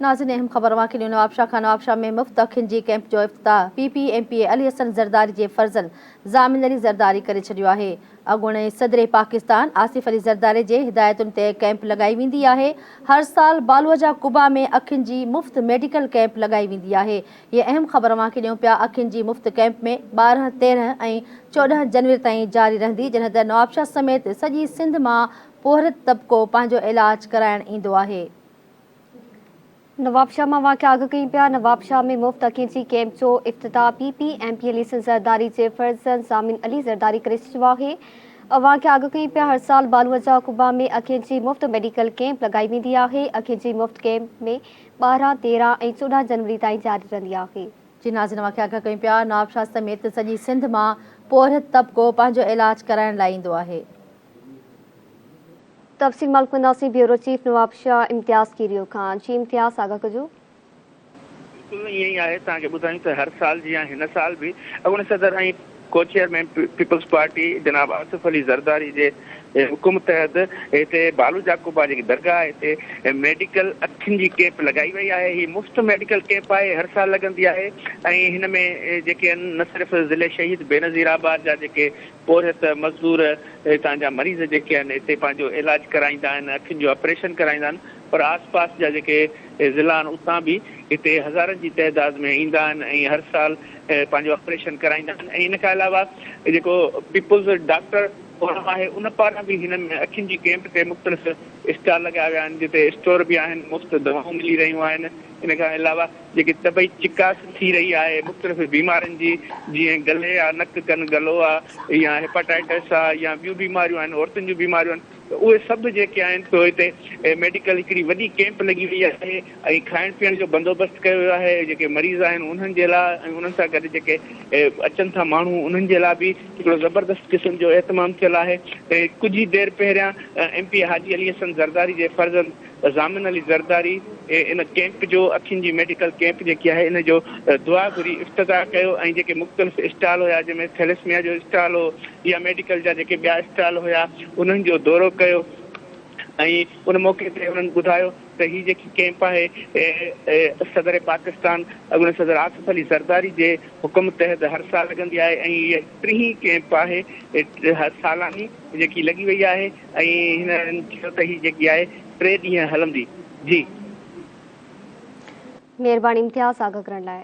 नाज़रीन, अहम ख़बर के लिए नवाबशाह खां नवाबशाह में मुफ्त अखियुनि जी कैंप जो इफ्तिताह PPMPA अली हसन ज़रदारी जे फर्ज़न ज़ामिन अली ज़रदारी करे छॾियो आहे। अॻूणे सदर पाकिस्तान आसिफ अली ज़रदारी जे हिदायतुनि ते कैंप लॻाई वेंदी आहे। हर साल बालुवजा कुबा में अखियुनि जी मुफ़्त मेडिकल कैंप लॻाई वेंदी आहे। ये अहम ख़बर के ॾियूं पिया। अखियुनि जी मुफ़्त कैंप में 12, 13 ऐं 14 जनवरी ताईं जारी रहंदी, जॾहिं त नवाबशाह समेत सॼी सिंध मां पोहरत तबिको पंहिंजो इलाज कराइण ईंदो आहे। नवाबशाह में वाक़िया अॻु कई पिया। नवाबशाह में मुफ़्त अखियुनि जी कैंप जो इफ्तिताह PPMPA अली हसन ज़रदारी जे फर्ज़न ज़ामिन अली ज़रदारी करे छॾियो आहे। वाक़िया अॻु कई पिया। हर साल बालुवजा कुबा में अखियुनि जी मुफ़्त मेडिकल कैंप लॻाई वेंदी आहे। अखियुनि जी मुफ़्त कैंप में 12, 13 ऐं 14 जनवरी ताईं जारी रहंदी आहे। जी नाज़रीन, वाक़िया अॻु कई पिया। नवाबशाह समेत सॼी सिंध मां पोहरत तबिको पंहिंजो इलाज कराइण लाइ ईंदो आहे। तफ़सील मालूम कंदासीं ब्यूरो चीफ नवाबशाह इम्तियाज़ कीरियो खान। जी इम्तियाज़, आगाह कजो। बिल्कुल ईअं ई आहे। तव्हांखे ॿुधायूं त हर साल जीअं हिन साल बि अॻूणे सदर ऐं को चेयरमैन पीपल्स पार्टी जनाब आसिफ अली ज़रदारी जे हुकुम तहत हिते बालुजा कुबा जेकी दरगाह आहे हिते मेडिकल अखियुनि जी कैंप लॻाई वई आहे। हीअ मुफ़्त मेडिकल कैंप आहे, हर साल लॻंदी आहे ऐं हिन में जेके आहिनि न सिर्फ़ु ज़िले शहीद बेनज़ीराबाद जा जेके पोहरत मज़दूर हितां जा मरीज़ जेके आहिनि हिते पंहिंजो इलाज कराईंदा आहिनि, अखियुनि जो ऑपरेशन कराईंदा आहिनि, पर आसपास जा जेके ज़िला आहिनि उतां बि हिते हज़ारनि जी तइदाद में ईंदा आहिनि ऐं हर साल पंहिंजो ऑपरेशन कराईंदा आहिनि। ऐं इन खां अलावा जेको पीपुल्स डॉक्टर फोरम आहे उन पारां बि हिन में अखियुनि जी कैंप ते मुख़्तलिफ़ स्टॉल लॻाया विया आहिनि, जिते स्टोर बि आहिनि, मुफ़्त दवाऊं मिली रहियूं आहिनि। इन खां अलावा जेकी तबई चिकास थी रही आहे मुख़्तलिफ़ बीमारियुनि जी, जीअं गले आहे, नक कन गलो आहे, या हेपाटाइटिस आहे, या ॿियूं बीमारियूं आहिनि, औरतुनि जूं बीमारियूं आहिनि, त उहे सभु जेके आहिनि सो हिते मेडिकल हिकिड़ी वॾी कैंप लॻी वई आहे ऐं खाइण पीअण जो बंदोबस्तु कयो वियो आहे। जेके मरीज़ आहिनि उन्हनि जे लाइ ऐं उन्हनि सां गॾु जेके अचनि था माण्हू उन्हनि जे लाइ बि हिकिड़ो ज़बरदस्त क़िस्म जो एहतमाम थियल आहे। कुझु ई देरि पहिरियां MP हाजी अली हसन ज़रदारी जे फर्ज़न ज़ामिन अली ज़रदारी इन कैंप जो अखियुनि जी मेडिकल कैंप जेकी आहे इन जो दुआ घुरी इफ़्तिताह कयो ऐं जेके मुख़्तलिफ़ स्टॉल हुया, जंहिंमें थैलेसमिया जो स्टॉल हो या मेडिकल जा जेके ॿिया स्टॉल हुया उन्हनि जो दौरो कयो ऐं उन मौक़े ते उन्हनि ॿुधायो त हीअ जेकी कैंप आहे सदर पाकिस्तान अॻूणे सदर आसिफ अली ज़रदारी जे हुकुम तहत हर साल लॻंदी आहे ऐं हीअ टीं कैंप आहे हर सालानी जेकी लॻी वई आहे ऐं हिननि चयो त हीअ जेकी आहे 3 ॾींहं हलंदी। जी महिरबानी इम्तियाज़, आगाह करण लाइ।